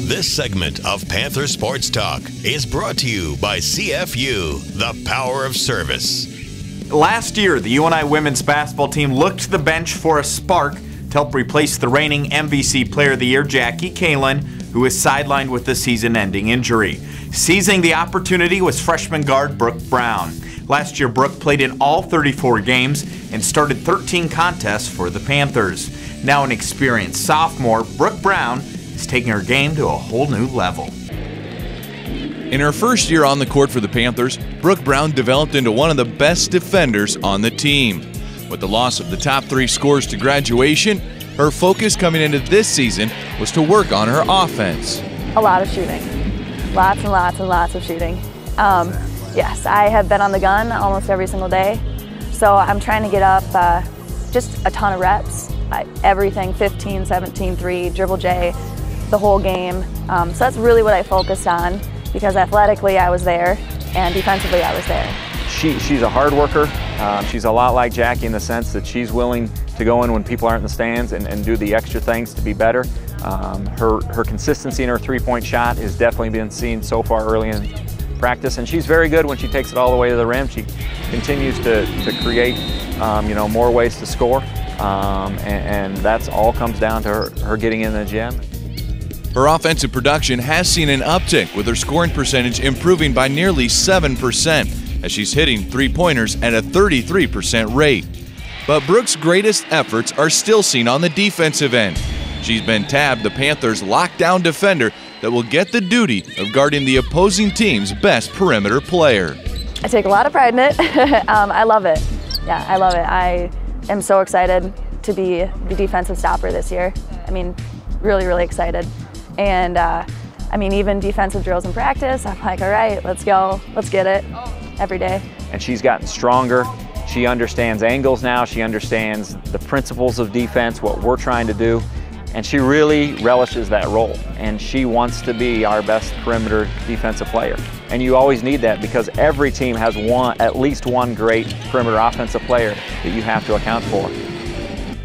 This segment of Panther Sports Talk is brought to you by CFU, the power of service. Last year, the UNI women's basketball team looked to the bench for a spark to help replace the reigning MVC Player of the Year, Jackie Kalin, who is sidelined with a season-ending injury. Seizing the opportunity was freshman guard Brooke Brown. Last year, Brooke played in all 34 games and started 13 contests for the Panthers. Now an experienced sophomore, Brooke Brown is taking her game to a whole new level. In her first year on the court for the Panthers, Brooke Brown developed into one of the best defenders on the team. With the loss of the top 3 scorers to graduation, her focus coming into this season was to work on her offense. A lot of shooting. Lots and lots and lots of shooting. Yes, I have been on the gun almost every single day. So I'm trying to get up just a ton of reps. Everything, 15, 17, 3, dribble J, the whole game. So that's really what I focused on, because athletically I was there and defensively I was there. She's a hard worker. She's a lot like Jackie in the sense that she's willing to go in when people aren't in the stands and do the extra things to be better. Her consistency in her three-point shot has definitely been seen so far early in practice, and she's very good when she takes it all the way to the rim. She continues to create more ways to score, and that's all comes down to her getting in the gym. Her offensive production has seen an uptick, with her scoring percentage improving by nearly 7%, as she's hitting three-pointers at a 33% rate. But Brooke's greatest efforts are still seen on the defensive end. She's been tabbed the Panthers' lockdown defender that will get the duty of guarding the opposing team's best perimeter player. I take a lot of pride in it. I love it. Yeah, I love it. I am so excited to be the defensive stopper this year. I mean, really, really excited. And even defensive drills in practice, I'm like, all right, let's go, let's get it every day. And she's gotten stronger. She understands angles now. She understands the principles of defense, what we're trying to do. And she really relishes that role. And she wants to be our best perimeter defensive player. And you always need that, because every team has at least one great perimeter offensive player that you have to account for.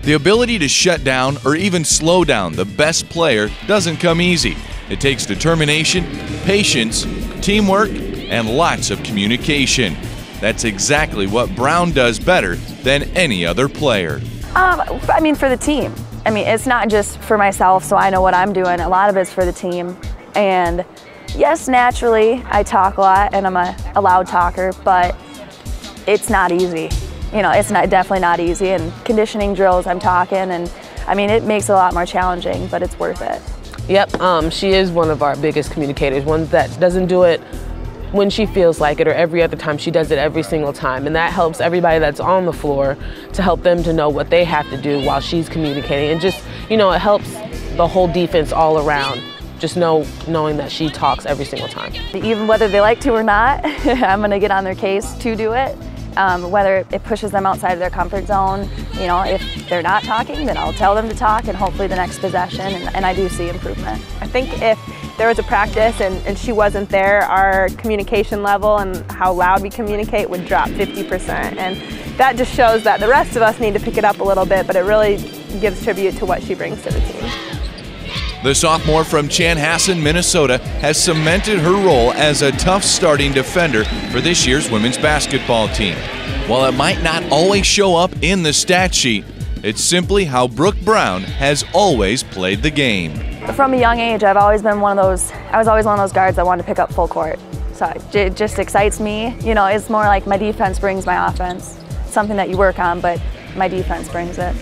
The ability to shut down or even slow down the best player doesn't come easy. It takes determination, patience, teamwork, and lots of communication. That's exactly what Brown does better than any other player. For the team. It's not just for myself, so I know what I'm doing. A lot of it's for the team. And yes, naturally, I talk a lot, and I'm a loud talker, but it's not easy. It's definitely not easy. And conditioning drills, I'm talking, and it makes it a lot more challenging, but it's worth it. Yep, she is one of our biggest communicators, one that doesn't do it when she feels like it or every other time. She does it every single time, and that helps everybody that's on the floor to help them to know what they have to do while she's communicating. And just, it helps the whole defense all around, just knowing that she talks every single time. Even whether they like to or not, I'm going to get on their case to do it. Whether it pushes them outside of their comfort zone, if they're not talking, then I'll tell them to talk, and hopefully the next possession, and I do see improvement. I think if there was a practice and she wasn't there, our communication level and how loud we communicate would drop 50%. And that just shows that the rest of us need to pick it up a little bit, but it really gives tribute to what she brings to the team. The sophomore from Chanhassen, Minnesota, has cemented her role as a tough starting defender for this year's women's basketball team. While it might not always show up in the stat sheet, it's simply how Brooke Brown has always played the game. From a young age, I was always one of those guards that wanted to pick up full court. So it just excites me. It's more like my defense brings my offense. Something that you work on, but my defense brings it.